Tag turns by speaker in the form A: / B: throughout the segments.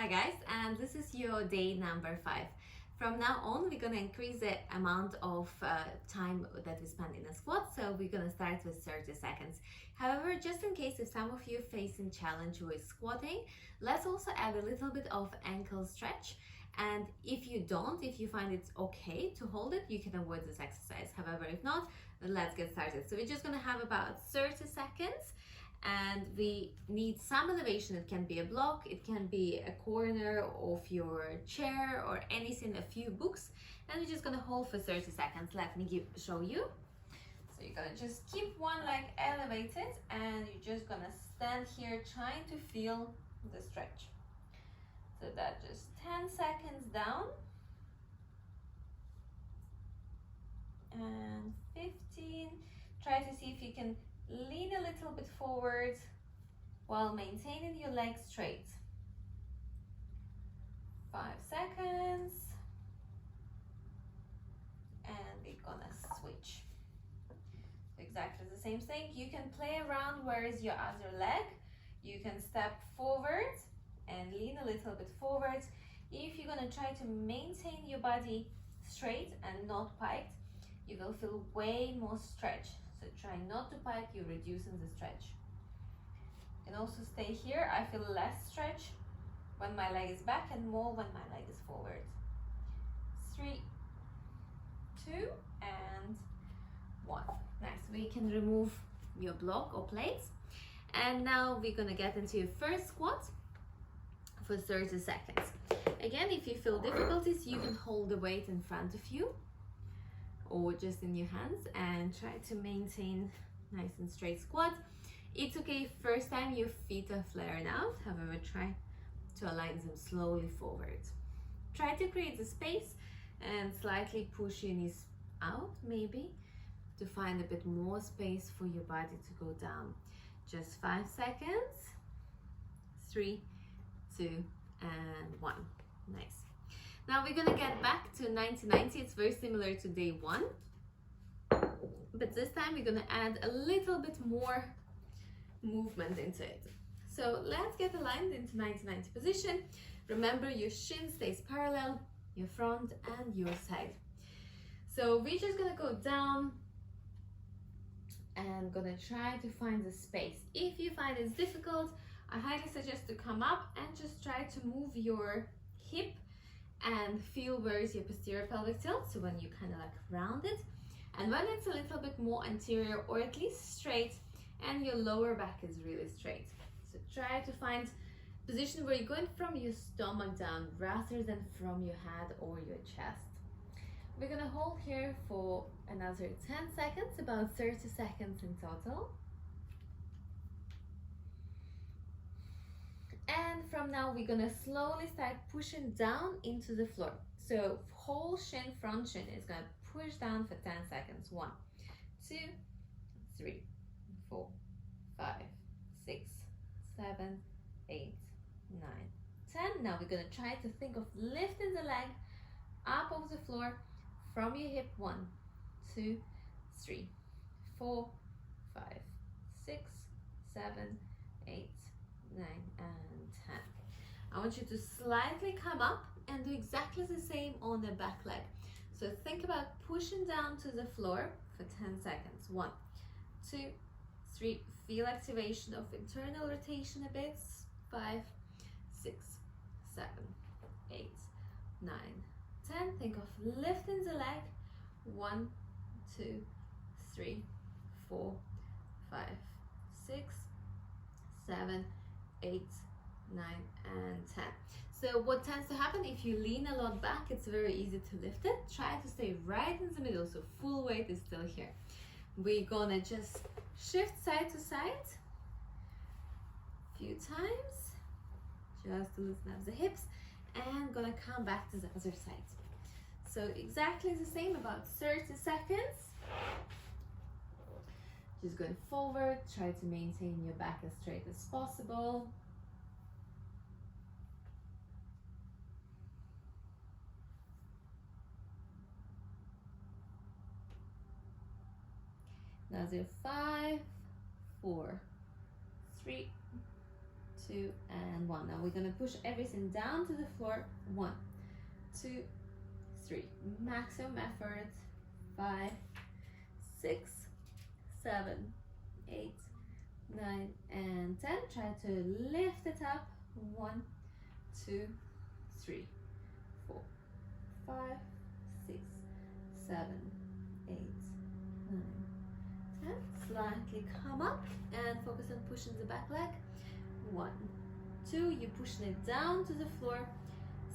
A: Hi guys, and this is your day number 5. From now on, we're gonna increase the amount of time that we spend in a squat. So we're gonna start with 30 seconds. However, just in case if some of you facing challenge with squatting, let's also add a little bit of ankle stretch. And if you find it's okay to hold it, you can avoid this exercise. However, if not, then let's get started. So we're just gonna have about 30 seconds. And we need some elevation. It can be a block, it can be a corner of your chair or anything, a few books, and we're just gonna hold for 30 seconds. Let me show you. So you're gonna just keep one leg elevated and you're just gonna stand here trying to feel the stretch. So that just 10 seconds down and 15. Try to see if you can lean a little bit forward while maintaining your legs straight. 5 seconds. And we're gonna switch. Exactly the same thing. You can play around where is your other leg. You can step forward and lean a little bit forward. If you're gonna try to maintain your body straight and not piked, you will feel way more stretch. So try not to pike, you're reducing the stretch. And also stay here. I feel less stretch when my leg is back and more when my leg is forward. 3, 2, and 1. Nice. We can remove your block or plates. And now we're gonna get into your first squat for 30 seconds. Again, if you feel difficulties, you can hold the weight in front of you or just in your hands and try to maintain nice and straight squat. It's okay if first time your feet are flaring out, however try to align them slowly forward. Try to create the space and slightly push your knees out maybe to find a bit more space for your body to go down. Just 5 seconds. 3, 2, and 1. Nice. Now we're gonna get back to 90-90. It's very similar to day 1, but this time we're gonna add a little bit more movement into it. So let's get aligned into 90-90 position. Remember, your shin stays parallel, your front and your side. So we're just gonna go down and gonna try to find the space. If you find it's difficult, I highly suggest to come up and just try to move your hip and feel where is your posterior pelvic tilt. So when you kind of like round it, and when it's a little bit more anterior or at least straight and your lower back is really straight. So try to find position where you're going from your stomach down rather than from your head or your chest. We're gonna hold here for another 10 seconds, about 30 seconds in total. And from now, we're gonna slowly start pushing down into the floor. So whole shin, front shin is gonna push down for 10 seconds. 1, 2, 3, 4, 5, 6, 7, 8, 9, 10. Now we're gonna try to think of lifting the leg up off the floor from your hip. 1, 2, 3, 4, 5, 6, 7, 8, 9, and 10. I want you to slightly come up and do exactly the same on the back leg. So think about pushing down to the floor for 10 seconds. 1, 2, 3. Feel activation of internal rotation a bit. 5, 6, 7, 8, 9, 10. Think of lifting the leg. 1, 2, 3, 4, 5, 6, 7, 8, 9, and 10. So what tends to happen if you lean a lot back, it's very easy to lift it. Try to stay right in the middle, so full weight is still here. We're gonna just shift side to side a few times, just to loosen up the hips, and gonna come back to the other side. So exactly the same, about 30 seconds. Just going forward, try to maintain your back as straight as possible. Another 5, 4, 3, 2, and 1. Now we're gonna push everything down to the floor. 1, 2, 3. Maximum effort. 5, 6, 7, 8, 9, and 10. Try to lift it up. 1, 2, 3, 4, 5, 6, 7, 8, 9, 10. Slightly come up and focus on pushing the back leg. 1, 2, you're pushing it down to the floor.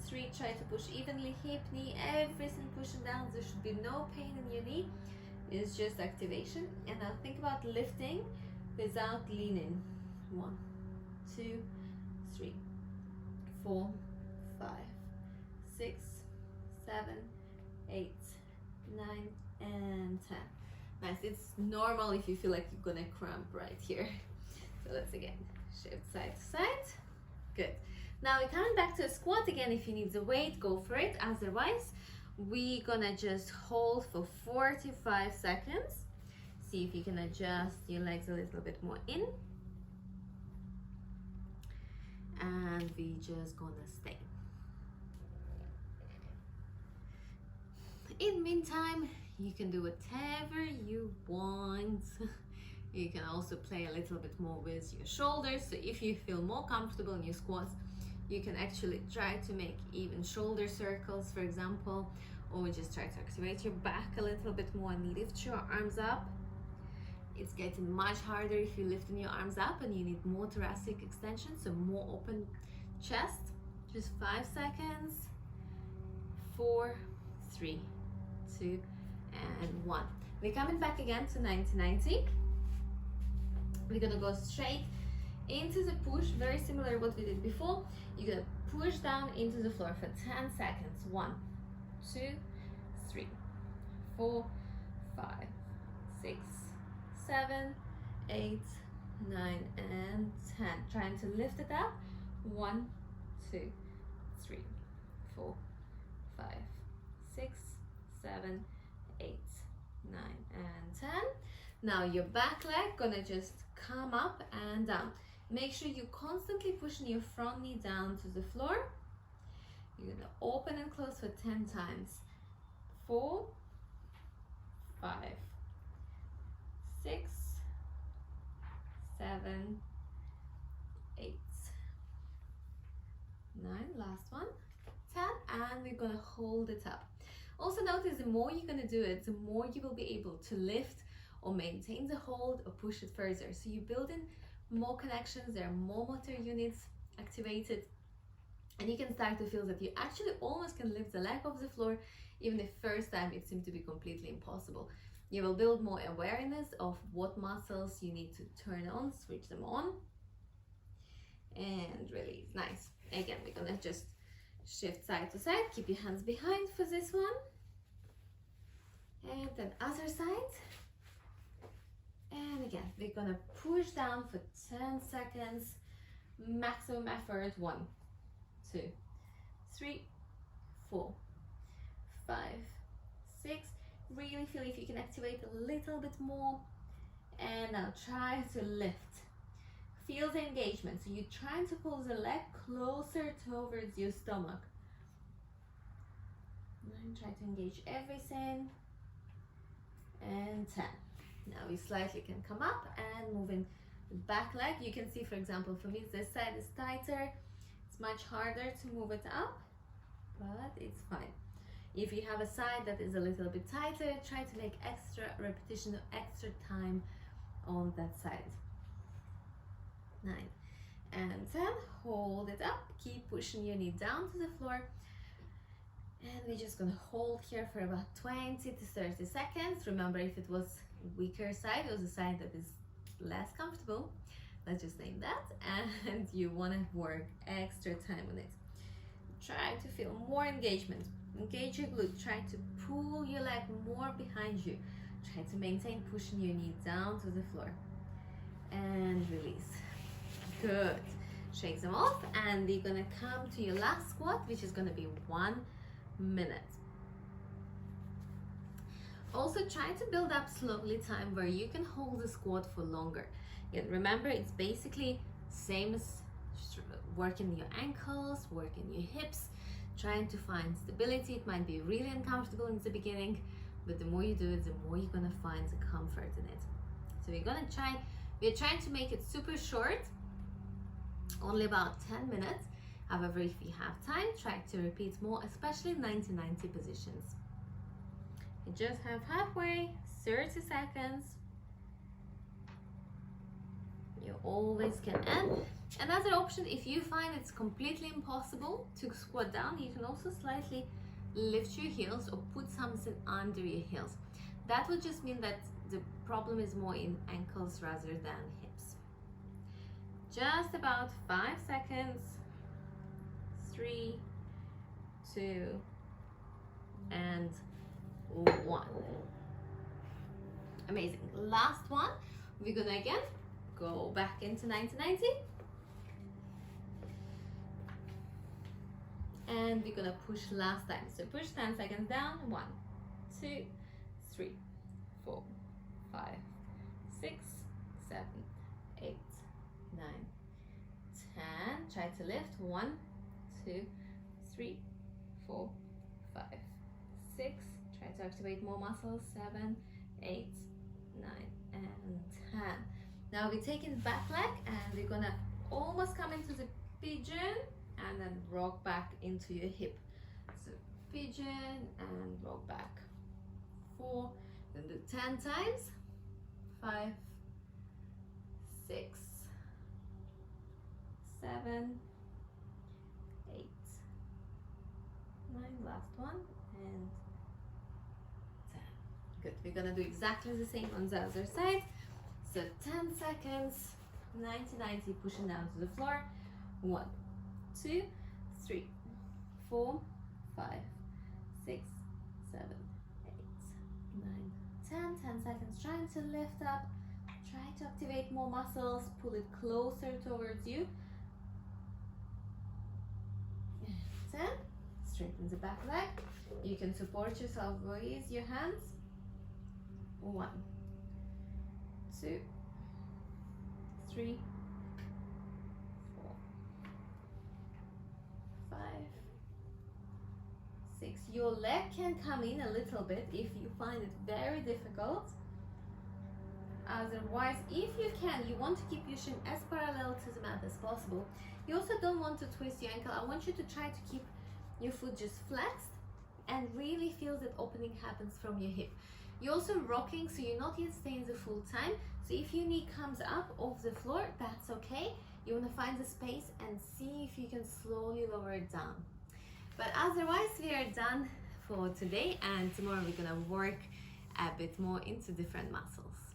A: 3, try to push evenly, hip, knee, everything pushing down. There should be no pain in your knee. It's just activation. And now think about lifting without leaning. 1, 2, 3, 4, 5, 6, 7, 8, 9, and 10. Nice. It's normal if you feel like you're gonna cramp right here. So let's again shift side to side. Good. Now we're coming back to a squat again. If you need the weight, go for it. Otherwise, we're gonna just hold for 45 seconds. See if you can adjust your legs a little bit more in. And we just gonna stay. In the meantime, you can do whatever you want. You can also play a little bit more with your shoulders. So if you feel more comfortable in your squats, you can actually try to make even shoulder circles, for example, or just try to activate your back a little bit more and lift your arms up. It's getting much harder if you're lifting your arms up and you need more thoracic extension, so more open chest. Just 5 seconds. 4, 3, 2, and 1. We're coming back again to 90-90. We're gonna go straight into the push, very similar to what we did before. You're gonna push down into the floor for 10 seconds. 1, 2, 3, 4, 5, 6, 7, 8, 9, and 10. Trying to lift it up. 1, 2, 3, 4, 5, 6, 7, 8, 9, and 10. Now your back leg gonna just come up and down. Make sure you're constantly pushing your front knee down to the floor. You're gonna open and close for 10 times. 4, 5, 6, 7, 8, 9, last one, 10, and we're gonna hold it up. Also notice the more you're gonna do it, the more you will be able to lift or maintain the hold or push it further. So you're building more connections, there are more motor units activated, and you can start to feel that you actually almost can lift the leg off the floor, even the first time it seemed to be completely impossible. You will build more awareness of what muscles you need to turn on, switch them on, and release. Nice. Again, we're gonna just shift side to side, keep your hands behind for this one, and then other side. And again, we're gonna push down for 10 seconds, maximum effort. 1, 2, 3, 4, 5, 6. Really feel if you can activate a little bit more. And now try to lift. Feel the engagement. So you're trying to pull the leg closer towards your stomach. And try to engage everything. And 10. Now we slightly can come up and moving the back leg. You can see, for example, for me, this side is tighter. It's much harder to move it up, but it's fine. If you have a side that is a little bit tighter, try to make extra repetition or extra time on that side. 9 and 10. Hold it up. Keep pushing your knee down to the floor. And we're just gonna hold here for about 20 to 30 seconds. Remember, if it was weaker side or the side that is less comfortable, let's just name that, and you want to work extra time on it. Try to feel more engagement. Engage your glute. Try to pull your leg more behind you. Try to maintain pushing your knee down to the floor. And release. Good. Shake them off, and we're gonna come to your last squat, which is gonna be 1 minute. Also try to build up slowly time where you can hold the squat for longer. Yet remember, it's basically same as Just working your ankles, working your hips, trying to find stability. It might be really uncomfortable in the beginning, but the more you do it, the more you're gonna find the comfort in it. So we're trying to make it super short, only about 10 minutes. However, if you have time, try to repeat more, especially 90-90 positions. You just have halfway, 30 seconds. You always can add. Another option, if you find it's completely impossible to squat down, you can also slightly lift your heels or put something under your heels. That would just mean that the problem is more in ankles rather than hips. Just about 5 seconds. 3, 2, and 1. Amazing. Last one. We're gonna again go back into 90-90. And we're gonna push last time. So push 10 seconds down. 1, 2, 3, 4, 5, 6, 7, 8, 9, 10. Try to lift. 1, 2, 3, 4, 5, 6. Try to activate more muscles. 7, 8, 9, and 10. Now we're taking back leg and we're gonna almost come into the pigeon and then rock back into your hip. So pigeon and rock back. 4, then do 10 times. 5, 6, 7, 8, 9, last one, and 10. Good. We're gonna do exactly the same on the other side. So 10 seconds, 90-90, pushing down to the floor. 1, 2, 3, 4, 5, 6, 7, 8, 9, 10. 10 seconds, trying to lift up. Try to activate more muscles, pull it closer towards you. 10. Straighten the back leg. You can support yourself with your hands. 1, 2, 3, 4, 5, 6. Your leg can come in a little bit if you find it very difficult. Otherwise, if you can, you want to keep your shin as parallel to the mat as possible. You also don't want to twist your ankle. I want you to try to keep your foot just flexed and really feel that opening happens from your hip. You're also rocking, so you're not yet staying the full time. So if your knee comes up off the floor, that's okay. You want to find the space and see if you can slowly lower it down. But otherwise, we are done for today, and tomorrow we're gonna work a bit more into different muscles.